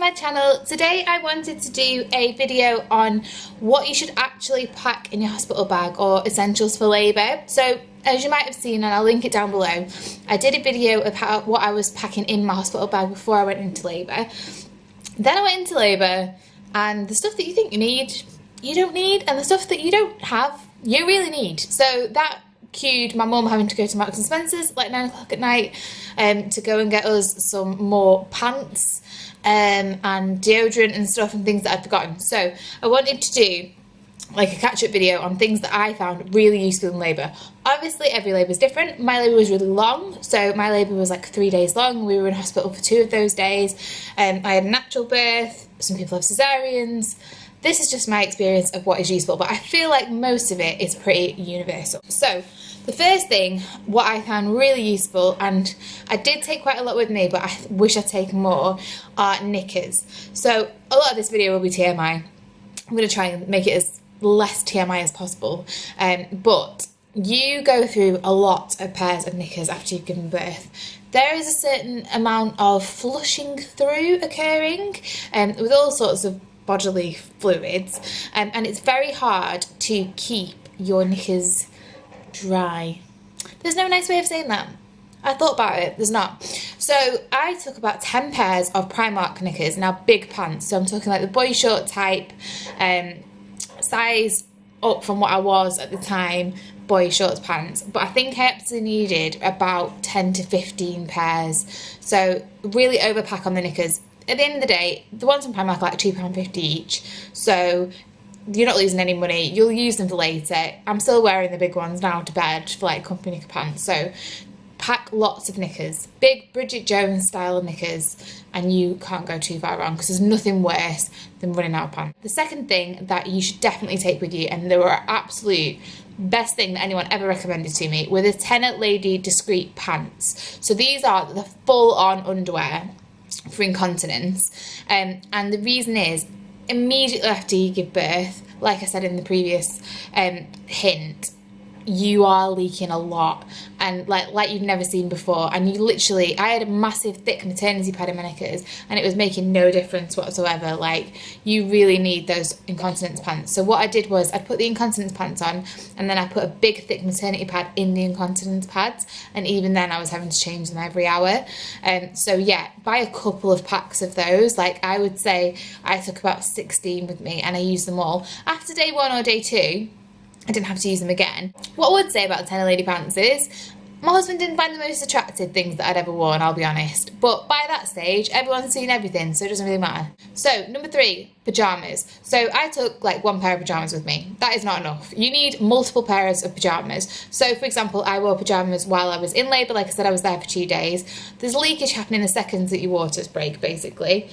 to my channel. Today I wanted to do a video on what you should actually pack in your hospital bag or essentials for labour. So as you might have seen, and I'll link it down below, I did a video of what I was packing in my hospital bag before I went into labour. Then I went into labour and the stuff that you think you need, you don't need, and the stuff that you don't have, you really need. So that cued my mum having to go to Marks and Spencer's like 9 o'clock at night to go and get us some more pants and deodorant and stuff and things that I'd forgotten. So I wanted to do like a catch-up video on things that I found really useful in labour. Obviously every labour is different. My labour was really long, so my labour was like 3 days long. We were in hospital for 2 of those days. I had a natural birth, some people have cesareans. This is just my experience of what is useful, but I feel like most of it is pretty universal. So the first thing, what I found really useful, and I did take quite a lot with me, but I wish I'd taken more, are knickers. So a lot of this video will be TMI. I'm going to try and make it as less TMI as possible, but you go through a lot of pairs of knickers after you've given birth. There is a certain amount of flushing through occurring with all sorts of bodily fluids, and it's very hard to keep your knickers dry. There's no nice way of saying that. I thought about it, there's not. So I took about 10 pairs of Primark knickers, now big pants, so I'm talking like the boy short type, size up from what I was at the time, boy shorts pants, but I think I actually needed about 10 to 15 pairs, so really overpack on the knickers. At the end of the day, the ones from Primark are like £2.50 each, so you're not losing any money. You'll use them for later. I'm still wearing the big ones now to bed for like company knicker pants, so pack lots of knickers, big Bridget Jones style knickers, and you can't go too far wrong because there's nothing worse than running out of pants. The second thing that you should definitely take with you, and they were absolute best thing that anyone ever recommended to me, were the Tenor Lady discreet pants. So these are the full-on underwear for incontinence, and the reason is immediately after you give birth, like I said in the previous hint, you are leaking a lot, and like you've never seen before, and you literally, I had a massive thick maternity pad in my knickers and it was making no difference whatsoever. Like, you really need those incontinence pants. So what I did was I'd put the incontinence pants on and then I put a big thick maternity pad in the incontinence pads, and even then I was having to change them every hour. So yeah, buy a couple of packs of those. Like, I would say I took about 16 with me and I used them all. After day 1 or day 2 I didn't have to use them again. What I would say about the Tenor Lady pants is my husband didn't find the most attractive things that I'd ever worn, I'll be honest. But by that stage, everyone's seen everything, so it doesn't really matter. So, number 3, pyjamas. So I took like 1 pair of pyjamas with me. That is not enough. You need multiple pairs of pyjamas. So, for example, I wore pyjamas while I was in labour. Like I said, I was there for 2 days. There's leakage happening the seconds that your waters break, basically.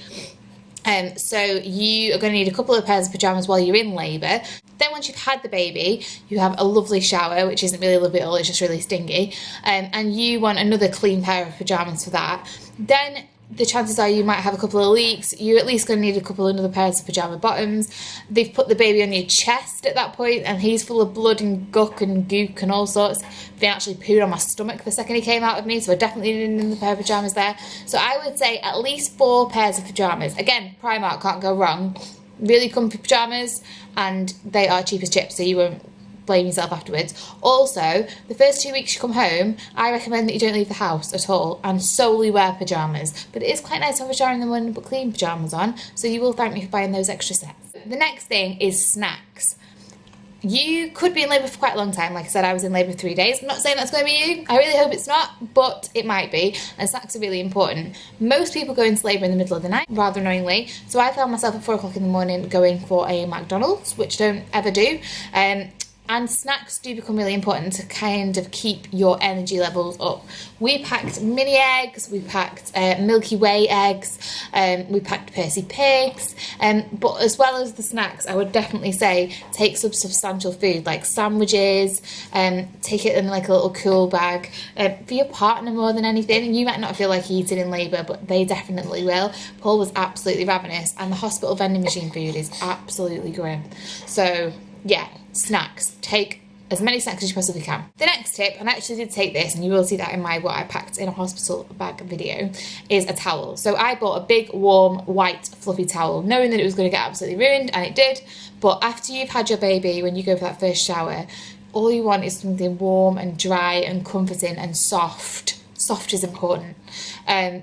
So you are going to need a couple of pairs of pyjamas while you're in labour. Then once you've had the baby, you have a lovely shower, which isn't really lovely at all, it's just really stingy, and you want another clean pair of pyjamas for that. Then the chances are you might have a couple of leaks. You're at least going to need a couple of other pairs of pyjama bottoms. They've put the baby on your chest at that point and he's full of blood and guck and gook and all sorts. They actually pooed on my stomach the second he came out of me, so I definitely needed another pair of pyjamas there. So I would say at least 4 pairs of pyjamas. Again, Primark, can't go wrong. Really comfy pyjamas, and they are cheap as chips, so you won't blame yourself afterwards. Also, the first 2 weeks you come home, I recommend that you don't leave the house at all and solely wear pyjamas. But it is quite nice to have a shower in the morning but clean pyjamas on, so you will thank me for buying those extra sets. The next thing is snacks. You could be in labour for quite a long time. Like I said, I was in labour for 3 days. I'm not saying that's going to be you. I really hope it's not, but it might be. And snacks are really important. Most people go into labour in the middle of the night, rather annoyingly. So I found myself at 4 o'clock in the morning going for a McDonald's, which don't ever do. And snacks do become really important to kind of keep your energy levels up. We packed mini eggs, we packed Milky Way eggs, we packed Percy Pigs, but as well as the snacks, I would definitely say take some substantial food like sandwiches, take it in like a little cool bag for your partner more than anything. You might not feel like eating in labour, but they definitely will. Paul was absolutely ravenous, and the hospital vending machine food is absolutely grim. So yeah, snacks. Take as many snacks as you possibly can. The next tip, and I actually did take this, and you will see that in my what I packed in a hospital bag video, is a towel. So I bought a big, warm, white, fluffy towel, knowing that it was going to get absolutely ruined, and it did. But after you've had your baby, when you go for that first shower, all you want is something warm and dry and comforting and soft. Soft is important.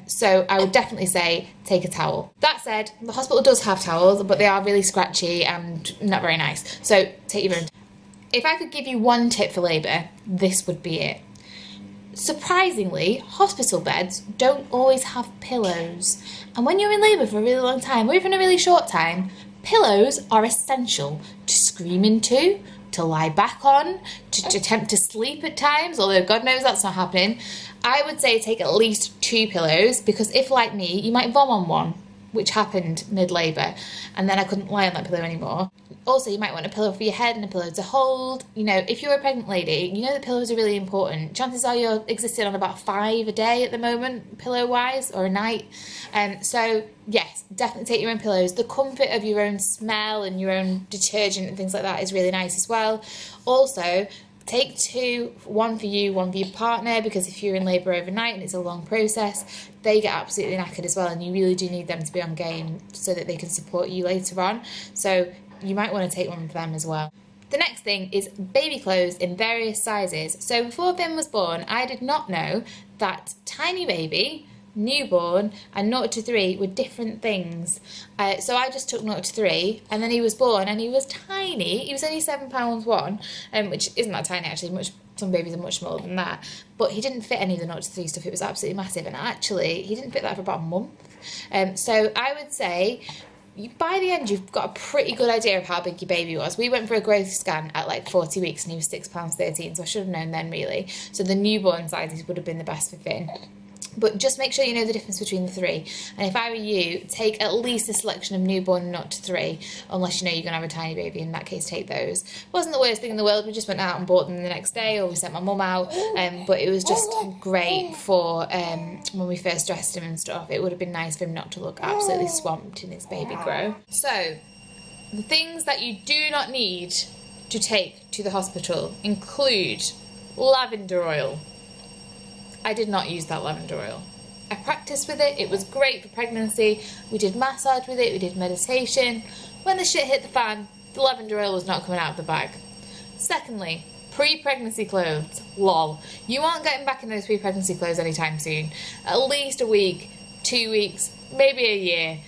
So I would definitely say take a towel. That said, the hospital does have towels, but they are really scratchy and not very nice. So take your own. If I could give you one tip for labour, this would be it. Surprisingly, hospital beds don't always have pillows. And when you're in labour for a really long time, or even a really short time, pillows are essential to scream into, to lie back on, to attempt to sleep at times, although God knows that's not happening. I would say take at least 2 pillows, because if, like me, you might vom on one, which happened mid-labour, and then I couldn't lie on that pillow anymore. Also, you might want a pillow for your head and a pillow to hold. You know, if you're a pregnant lady, you know that pillows are really important. Chances are you're existing on about 5 a day at the moment, pillow-wise, or a night. So, yes, definitely take your own pillows. The comfort of your own smell and your own detergent and things like that is really nice as well. Also, take 2, one for you, one for your partner, because if you're in labour overnight and it's a long process, they get absolutely knackered as well, and you really do need them to be on game so that they can support you later on. So you might want to take one for them as well. The next thing is baby clothes in various sizes. So before Finn was born, I did not know that tiny baby, newborn and 0 to 3 were different things. So I just took 0 to 3, and then he was born and he was tiny. He was only £7.1, which isn't that tiny actually. Some babies are much smaller than that, but he didn't fit any of the 0 to 3 stuff. It was absolutely massive, and actually he didn't fit that for about a month. So I would say by the end you've got a pretty good idea of how big your baby was. We went for a growth scan at like 40 weeks and he was £6.13, so I should have known then really. So the newborn sizes would have been the best for Finn. But just make sure you know the difference between the 3. And if I were you, take at least a selection of newborn 0 to 3, unless you know you're going to have a tiny baby. In that case, take those. It wasn't the worst thing in the world. We just went out and bought them the next day, or we sent my mum out. But it was just great for when we first dressed him and stuff. It would have been nice for him not to look absolutely swamped in his baby grow. So, the things that you do not need to take to the hospital include lavender oil. I did not use that lavender oil. I practiced with it. It was great for pregnancy. We did massage with it. We did meditation. When the shit hit the fan, the lavender oil was not coming out of the bag. Secondly, pre-pregnancy clothes. Lol. You aren't getting back in those pre-pregnancy clothes anytime soon. At least a week, 2 weeks, maybe a year.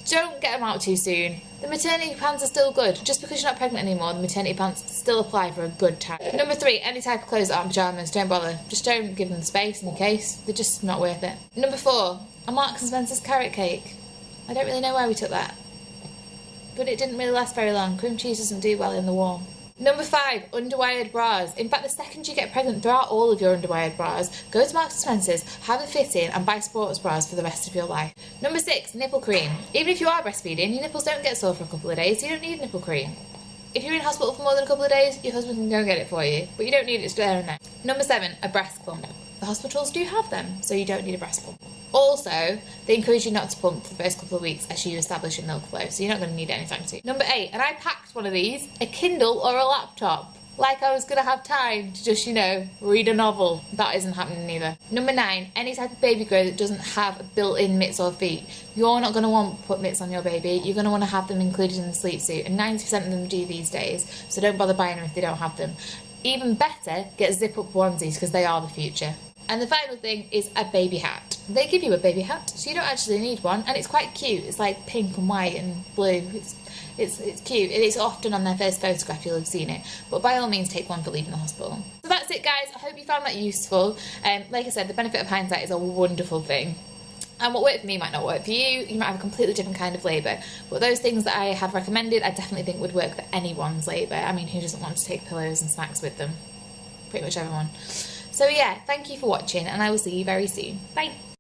Don't get them out too soon. The maternity pants are still good. Just because you're not pregnant anymore, the maternity pants still apply for a good time. Number 3, any type of clothes that aren't pyjamas, don't bother. Just don't give them the space in case. They're just not worth it. Number 4, a Marks and Spencer's carrot cake. I don't really know why we took that, but it didn't really last very long. Cream cheese doesn't do well in the warm. Number 5, underwired bras. In fact, the second you get pregnant, throw out all of your underwired bras. Go to Marks & Spencer's, have a fit-in, and buy sports bras for the rest of your life. Number 6, nipple cream. Even if you are breastfeeding, your nipples don't get sore for a couple of days, so you don't need nipple cream. If you're in hospital for more than a couple of days, your husband can go and get it for you, but you don't need it there and then. Number 7, a breast pump. The hospitals do have them, so you don't need a breast pump. Also, they encourage you not to pump for the first couple of weeks as you establish your milk flow, so you're not going to need it anytime soon. Number 8, and I packed one of these, a Kindle or a laptop. Like I was going to have time to just, read a novel. That isn't happening either. Number 9, any type of baby grow that doesn't have built-in mitts or feet. You're not going to want to put mitts on your baby. You're going to want to have them included in the sleep suit, and 90% of them do these days, so don't bother buying them if they don't have them. Even better, get zip-up onesies because they are the future. And the final thing is a baby hat. They give you a baby hat, so you don't actually need one, and it's quite cute. It's like pink and white and blue. It's cute. It's often on their first photograph, you'll have seen it. But by all means, take one for leaving the hospital. So that's it, guys. I hope you found that useful. Like I said, the benefit of hindsight is a wonderful thing. And what worked for me might not work for you. You might have a completely different kind of labour. But those things that I have recommended, I definitely think would work for anyone's labour. I mean, who doesn't want to take pillows and snacks with them? Pretty much everyone. So yeah, thank you for watching, and I will see you very soon. Bye!